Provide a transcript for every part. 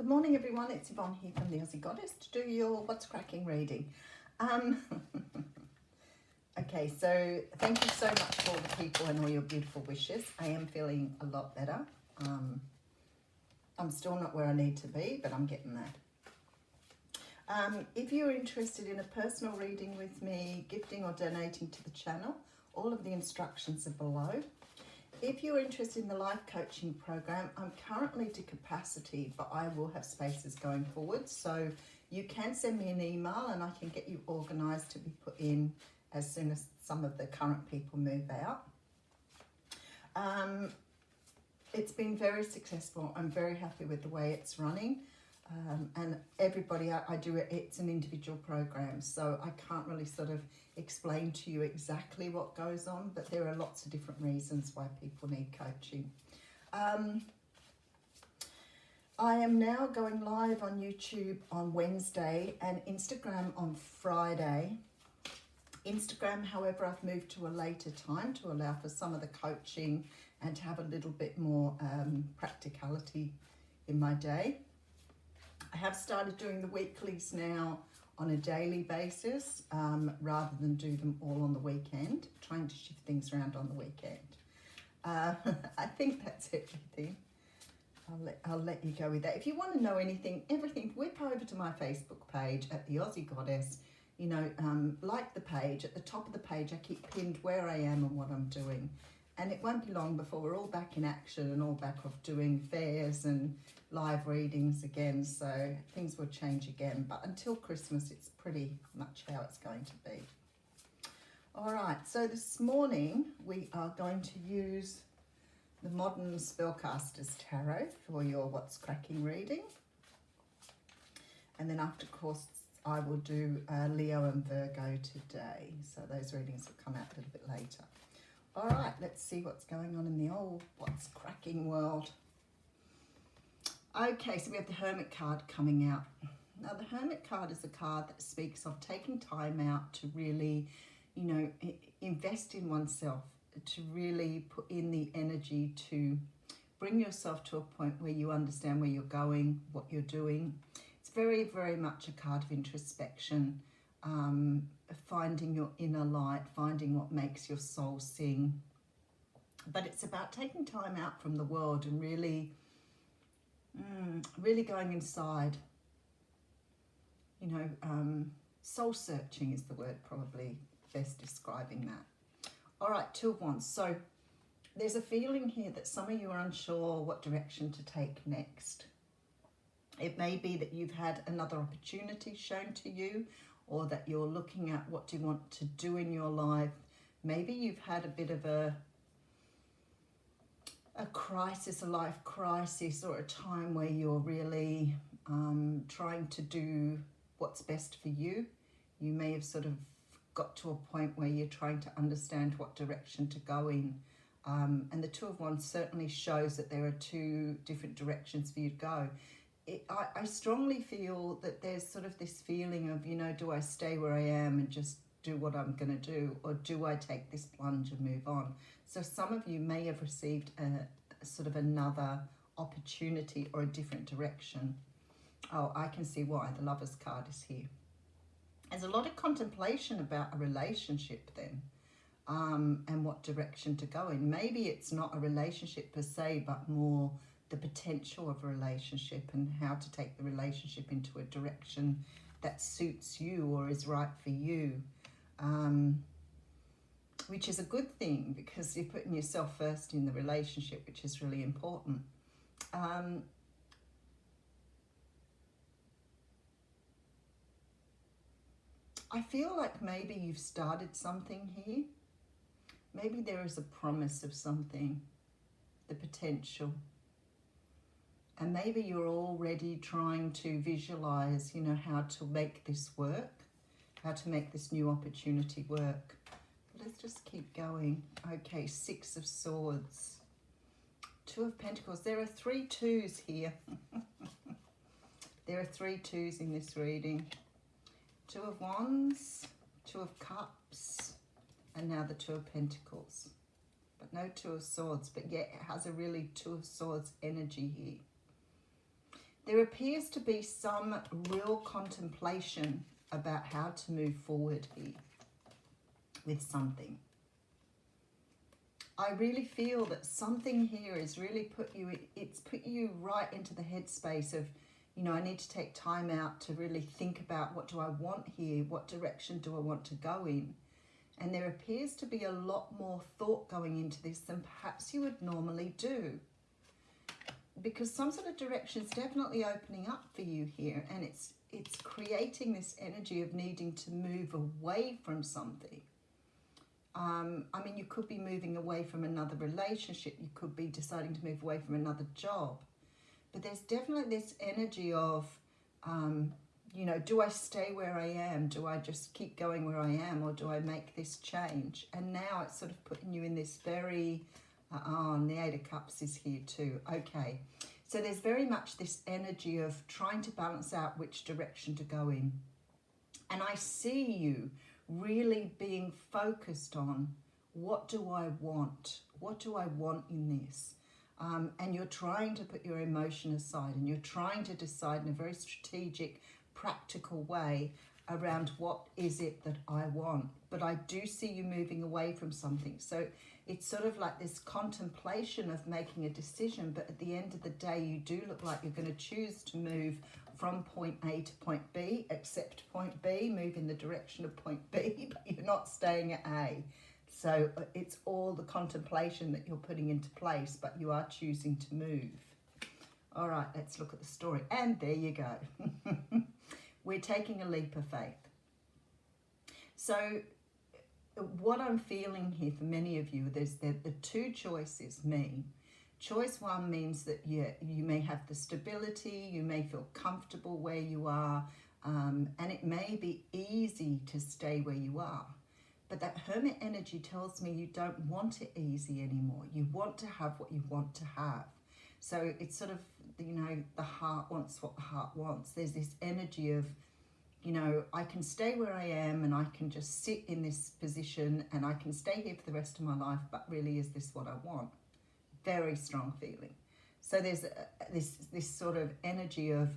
Good morning everyone, it's Yvonne here from the Aussie Goddess to do your What's Cracking reading. Okay, so thank you so much for all the people and all your beautiful wishes. I am feeling a lot better. I'm still not where I need to be, but I'm getting there. If you're interested in a personal reading with me, gifting or donating to the channel, all of the instructions are below. If you're interested in the life coaching program, I'm currently to capacity, but I will have spaces going forward. So you can send me an email and I can get you organised to be put in as soon as some of the current people move out. It's been very successful. I'm very happy with the way it's running. And everybody I do it, it's an individual program, so I can't really sort of explain to you exactly what goes on, but there are lots of different reasons why people need coaching. I am now going live on YouTube on Wednesday and Instagram on Friday. Instagram, however, I've moved to a later time to allow for some of the coaching and to have a little bit more practicality in my day. I have started doing the weeklies now on a daily basis rather than do them all on the weekend, trying to shift things around on the weekend. I think that's everything. I'll let you go with that. If you want to know anything, everything, whip over to my Facebook page at the Aussie Goddess. You know, like the page. At the top of the page, I keep pinned where I am and what I'm doing. And it won't be long before we're all back in action and all back off doing fairs and live readings again. So things will change again. But until Christmas, it's pretty much how it's going to be. All right. So this morning, we are going to use the Modern Spellcasters Tarot for your What's Cracking reading. And then after course, I will do Leo and Virgo today. So those readings will come out a little bit later. All right, let's see what's going on in the old What's Cracking world. Okay, so we have the Hermit card coming out. Now, the Hermit card is a card that speaks of taking time out to really, you know, invest in oneself, to really put in the energy to bring yourself to a point where you understand where you're going, what you're doing. It's very, very much a card of introspection. Finding your inner light, finding what makes your soul sing. But it's about taking time out from the world and really going inside. You know, soul searching is the word probably best describing that. All right, Two of Wands. So there's a feeling here that some of you are unsure what direction to take next. It may be that you've had another opportunity shown to you, or that you're looking at what do you want to do in your life. Maybe you've had a bit of a crisis, a life crisis, or a time where you're really trying to do what's best for you. You may have sort of got to a point where you're trying to understand what direction to go in. And the Two of Wands certainly shows that there are two different directions for you to go. I strongly feel that there's sort of this feeling of, you know, do I stay where I am and just do what I'm going to do, or do I take this plunge and move on? So some of you may have received a sort of another opportunity or a different direction. Oh, I can see why. The Lover's card is here. There's a lot of contemplation about a relationship then, and what direction to go in. Maybe it's not a relationship per se, but more the potential of a relationship and how to take the relationship into a direction that suits you or is right for you, which is a good thing because you're putting yourself first in the relationship, which is really important. I feel like maybe you've started something here. Maybe there is a promise of something, the potential. And maybe you're already trying to visualize, you know, how to make this work, how to make this new opportunity work. But let's just keep going. Okay, Six of Swords, Two of Pentacles. There are 3 twos here. There are 3 twos in this reading. Two of Wands, Two of Cups, and now the Two of Pentacles. But no Two of Swords, but yet it has a really Two of Swords energy here. There appears to be some real contemplation about how to move forward here with something. I really feel that something here is really put you right into the headspace of, you know, I need to take time out to really think about, what do I want here? What direction do I want to go in? And there appears to be a lot more thought going into this than perhaps you would normally do. Because some sort of direction is definitely opening up for you here, and it's creating this energy of needing to move away from something. I mean, you could be moving away from another relationship, you could be deciding to move away from another job, but there's definitely this energy of, you know, do I stay where I am? Do I just keep going where I am, or do I make this change? And now it's sort of putting you in this very... and the Eight of Cups is here too. Okay, so there's very much this energy of trying to balance out which direction to go in. And I see you really being focused on, what do I want? What do I want in this? And you're trying to put your emotion aside, and you're trying to decide in a very strategic, practical way around, what is it that I want? But I do see you moving away from something. So it's sort of like this contemplation of making a decision, but at the end of the day, you do look like you're going to choose to move from point A to point B, accept point B, move in the direction of point B, but you're not staying at A. So it's all the contemplation that you're putting into place, but you are choosing to move. All right, let's look at the story. And there you go. We're taking a leap of faith. So what I'm feeling here for many of you, there's the two choices mean. Choice one means that you may have the stability, you may feel comfortable where you are, and it may be easy to stay where you are. But that Hermit energy tells me you don't want it easy anymore. You want to have what you want to have. So it's sort of, you know, the heart wants what the heart wants. There's this energy of, you know, I can stay where I am and I can just sit in this position and I can stay here for the rest of my life, but really, is this what I want? Very strong feeling. So there's this sort of energy of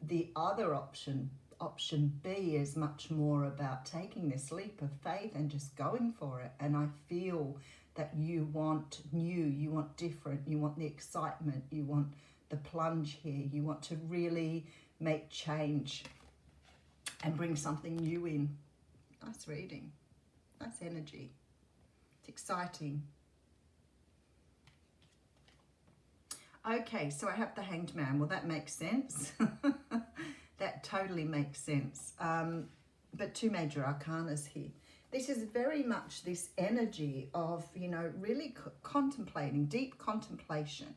the other option. Option B is much more about taking this leap of faith and just going for it. And I feel that you want new, you want different, you want the excitement, you want the plunge here, you want to really make change and bring something new in. Nice reading, nice energy. It's exciting. Okay, so I have the Hanged Man. Well, that makes sense. That totally makes sense. But two major arcanas here. This is very much this energy of, you know, really contemplating, deep contemplation.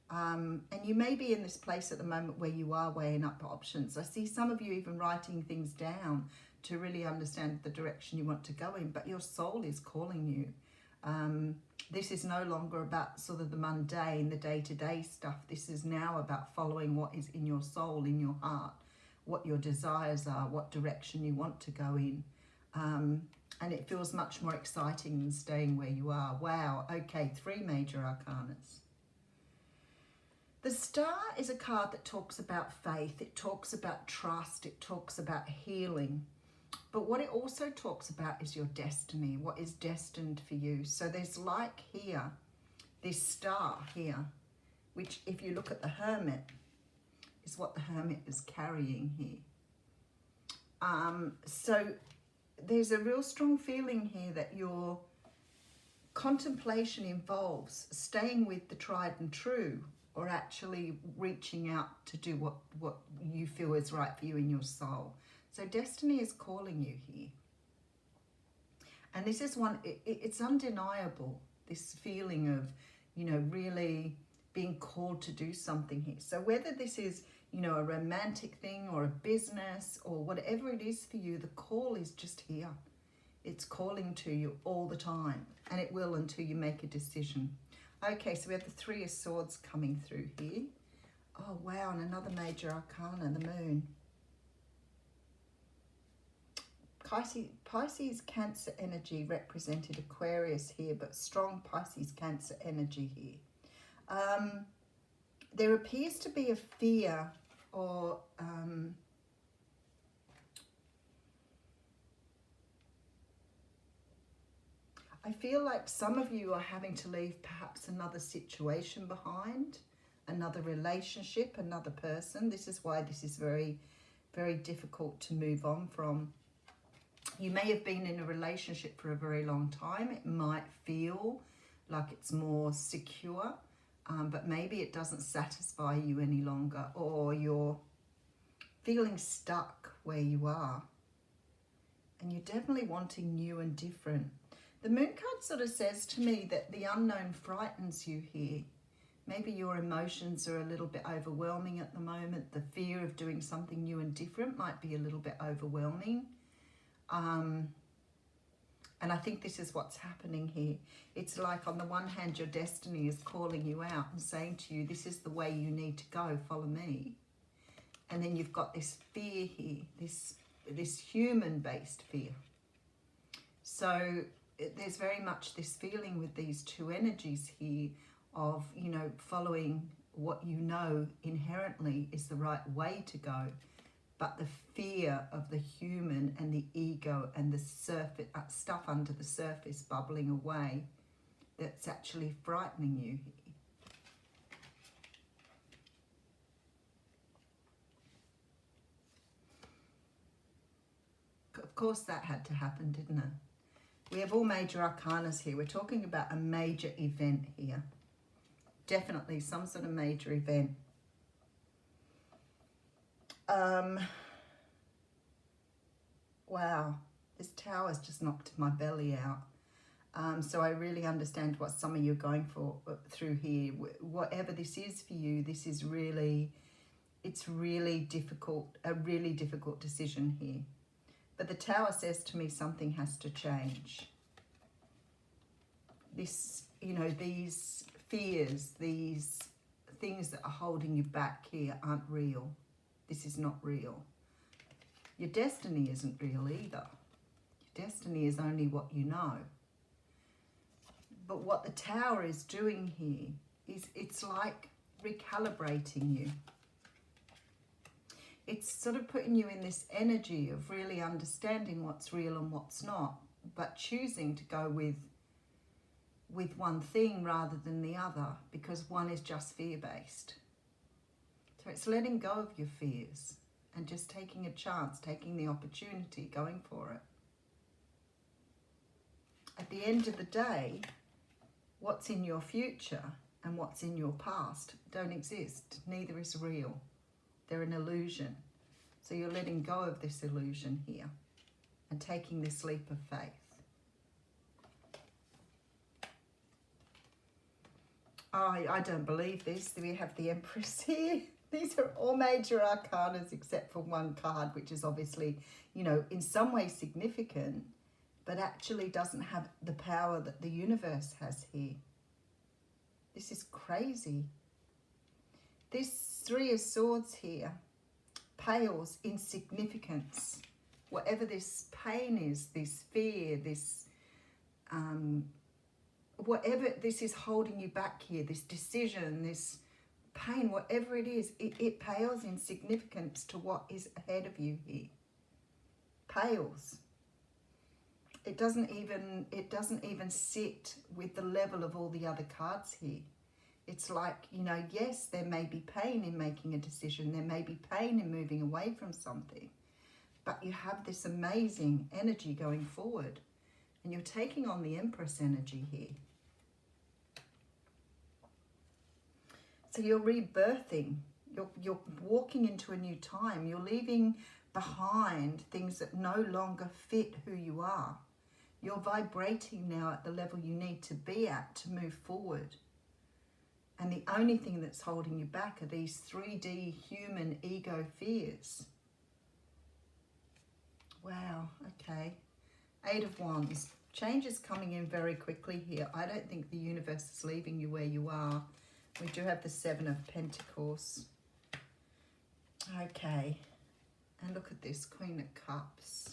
And you may be in this place at the moment where you are weighing up options. I see some of you even writing things down to really understand the direction you want to go in, but your soul is calling you. This is no longer about sort of the mundane, the day-to-day stuff. This is now about following what is in your soul, in your heart, what your desires are, what direction you want to go in. And it feels much more exciting than staying where you are. Wow, okay, three major arcanas. The Star is a card that talks about faith, it talks about trust, it talks about healing. But what it also talks about is your destiny, what is destined for you. So there's like here, this star here, which if you look at the Hermit, is what the Hermit is carrying here. So there's a real strong feeling here that your contemplation involves staying with the tried and true, or actually reaching out to do what you feel is right for you in your soul. So destiny is calling you here. And this is one, it's undeniable, this feeling of, you know, really being called to do something here. So whether this is, you know, a romantic thing or a business or whatever it is for you, the call is just here. It's calling to you all the time, and it will until you make a decision. Okay, so we have the Three of Swords coming through here. Oh, wow, and another major arcana, the Moon. Pisces Cancer energy represented Aquarius here, but strong Pisces Cancer energy here. there appears to be a fear or I feel like some of you are having to leave perhaps another situation behind, another relationship, another person. This is why this is very, very difficult to move on from. You may have been in a relationship for a very long time. It might feel like it's more secure, but maybe it doesn't satisfy you any longer, or you're feeling stuck where you are. And you're definitely wanting new and different. The Moon card sort of says to me that the unknown frightens you here. Maybe your emotions are a little bit overwhelming at the moment. The fear of doing something new and different might be a little bit overwhelming. And I think this is what's happening here. It's like on the one hand, your destiny is calling you out and saying to you, this is the way you need to go, follow me. And then you've got this fear here, this human-based fear. So there's very much this feeling with these two energies here of, you know, following what you know inherently is the right way to go, but the fear of the human and the ego and the surface stuff under the surface bubbling away, that's actually frightening you here. Of course that had to happen, didn't it? We have all major arcanas here. We're talking about a major event here. Definitely some sort of major event. Wow, this tower's just knocked my belly out. So I really understand what some of you are going through here. Whatever this is for you, this is really, it's really difficult, a really difficult decision here. But the tower says to me something has to change. This, you know, these fears, these things that are holding you back here aren't real. This is not real. Your destiny isn't real either. Your destiny is only what you know. But what the tower is doing here is it's like recalibrating you. It's sort of putting you in this energy of really understanding what's real and what's not, but choosing to go with one thing rather than the other, because one is just fear-based. So it's letting go of your fears and just taking a chance, taking the opportunity, going for it. At the end of the day, what's in your future and what's in your past don't exist. Neither is real. They're an illusion. So you're letting go of this illusion here and taking this leap of faith. Oh, I don't believe this. We have the Empress here. These are all major arcanas except for one card, which is obviously, you know, in some way significant, but actually doesn't have the power that the universe has here. This is crazy. This Three of Swords here pales in significance. Whatever this pain is, this fear, this whatever this is holding you back here, this decision, this pain, whatever it is, it pales in significance to what is ahead of you here. Pales. It doesn't even sit with the level of all the other cards here. It's like, you know, yes, there may be pain in making a decision. There may be pain in moving away from something. But you have this amazing energy going forward. And you're taking on the Empress energy here. So you're rebirthing. You're walking into a new time. You're leaving behind things that no longer fit who you are. You're vibrating now at the level you need to be at to move forward. And the only thing that's holding you back are these 3D human ego fears. Wow, okay. 8 of Wands. Change is coming in very quickly here. I don't think the universe is leaving you where you are. We do have the 7 of Pentacles. Okay. And look at this, Queen of Cups.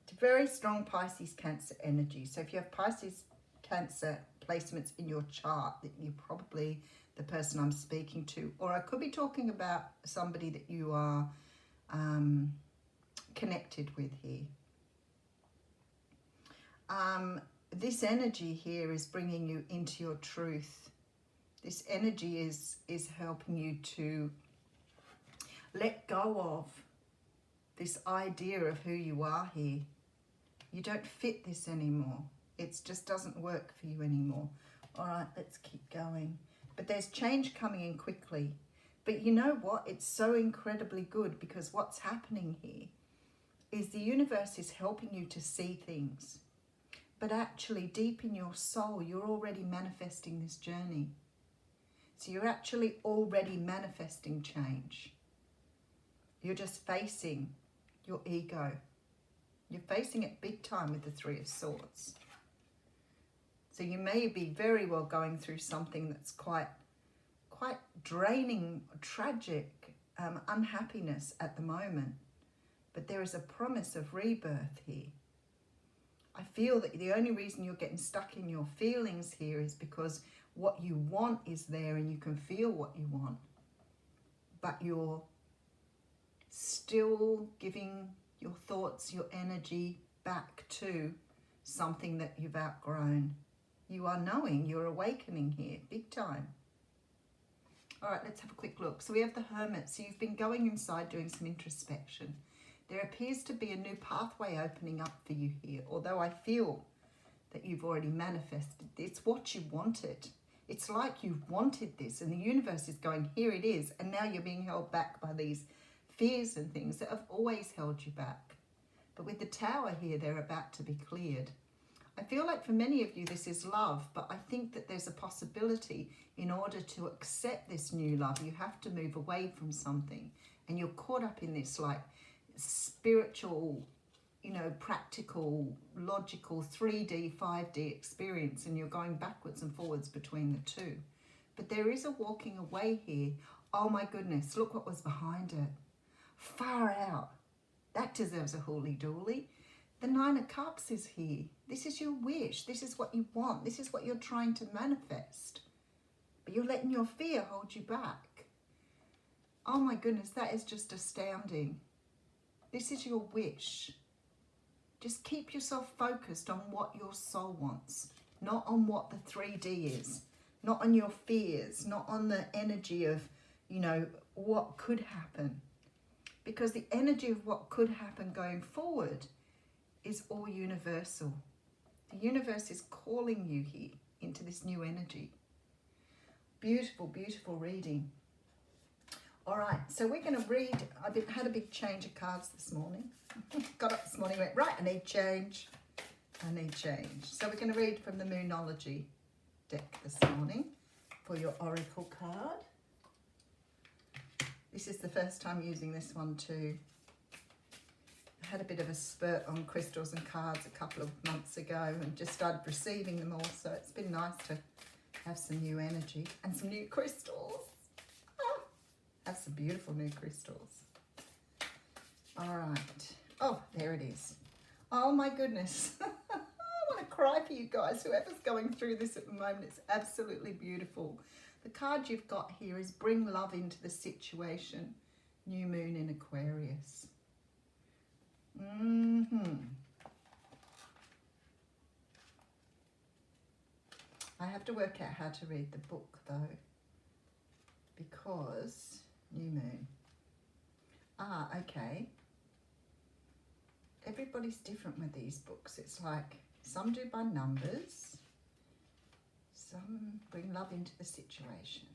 It's a very strong Pisces, Cancer energy. So if you have Pisces, Cancer placements in your chart, that you're probably the person I'm speaking to, or I could be talking about somebody that you are connected with here. This energy here is bringing you into your truth. This energy is helping you to let go of this idea of who you are here. You don't fit this anymore. It just doesn't work for you anymore. All right, let's keep going. But there's change coming in quickly. But you know what? It's so incredibly good, because what's happening here is the universe is helping you to see things. But actually, deep in your soul, you're already manifesting this journey. So you're actually already manifesting change. You're just facing your ego. You're facing it big time with the Three of Swords. So you may be very well going through something that's quite draining, tragic, unhappiness at the moment. But there is a promise of rebirth here. I feel that the only reason you're getting stuck in your feelings here is because what you want is there and you can feel what you want. But you're still giving your thoughts, your energy back to something that you've outgrown. You are knowing, you're awakening here, big time. All right, let's have a quick look. So we have the Hermit. So you've been going inside doing some introspection. There appears to be a new pathway opening up for you here, although I feel that you've already manifested. It's what you wanted. It's like you've wanted this and the universe is going, here it is, and now you're being held back by these fears and things that have always held you back. But with the Tower here, they're about to be cleared. I feel like for many of you this is love, but I think that there's a possibility in order to accept this new love, you have to move away from something. And you're caught up in this like spiritual, you know, practical, logical 3D, 5D experience, and you're going backwards and forwards between the two. But there is a walking away here. Oh my goodness, look what was behind it. Far out. That deserves a hooly-dooly. The Nine of Cups is here. This is your wish. This is what you want. This is what you're trying to manifest. But you're letting your fear hold you back. Oh my goodness, that is just astounding. This is your wish. Just keep yourself focused on what your soul wants, not on what the 3D is, not on your fears, not on the energy of, you know, what could happen. Because the energy of what could happen going forward is all universal. The universe is calling you here into this new energy. Beautiful, beautiful reading. All right, so we're going to read. I had a big change of cards this morning. Got up this morning and went, right, I need change. I need change. So we're going to read from the Moonology deck this morning for your Oracle card. This is the first time using this one too. I had a bit of a spurt on crystals and cards a couple of months ago and just started receiving them all. So it's been nice to have some new energy and some new crystals. Have some beautiful new crystals. All right. Oh, there it is. Oh my goodness. I want to cry for you guys. Whoever's going through this at the moment, it's absolutely beautiful. The card you've got here is bring love into the situation. New moon in Aquarius. I have to work out how to read the book though, because new moon. Ah, okay. Everybody's different with these books. It's like some do by numbers, some bring love into the situation.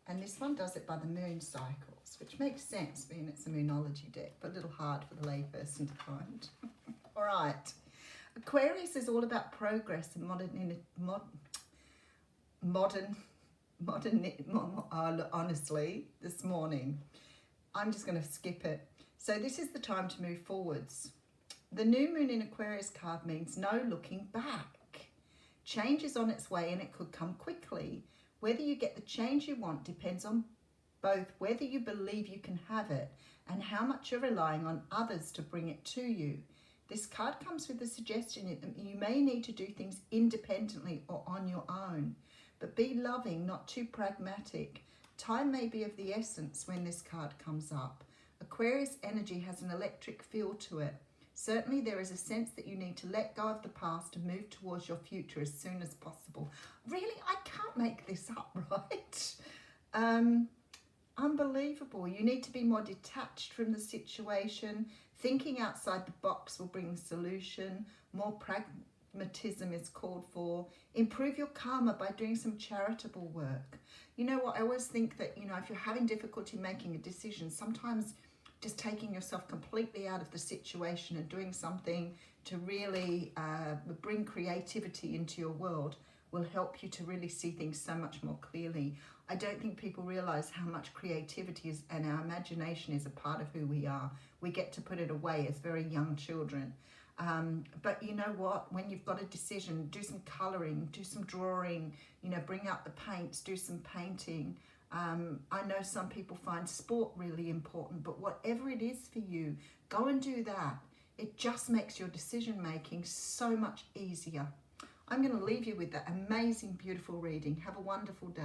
And this one does it by the moon cycles, which makes sense being it's a Moonology deck, but a little hard for the layperson to find. All right. Aquarius is all about progress and honestly, this morning. I'm just going to skip it. So this is the time to move forwards. The new moon in Aquarius card means no looking back. Change is on its way and it could come quickly. Whether you get the change you want depends on both whether you believe you can have it and how much you're relying on others to bring it to you. This card comes with the suggestion that you may need to do things independently or on your own. but be loving, not too pragmatic. Time may be of the essence when this card comes up. Aquarius energy has an electric feel to it. Certainly there is a sense that you need to let go of the past and move towards your future as soon as possible. Really, I can't make this up, right? Unbelievable. You need to be more detached from the situation. Thinking outside the box will bring the solution. More pragmatism is called for. Improve your karma by doing some charitable work. You know what, I always think that, you know, if you're having difficulty making a decision, sometimes just taking yourself completely out of the situation and doing something to really bring creativity into your world will help you to really see things so much more clearly. I don't think people realize how much creativity is and our imagination is a part of who we are. We get to put it away as very young children. But you know what, when you've got a decision, do some coloring, do some drawing, you know, bring out the paints, do some painting. I know some people find sport really important, but whatever it is for you, go and do that. It just makes your decision making so much easier. I'm going to leave you with that amazing, beautiful reading. Have a wonderful day.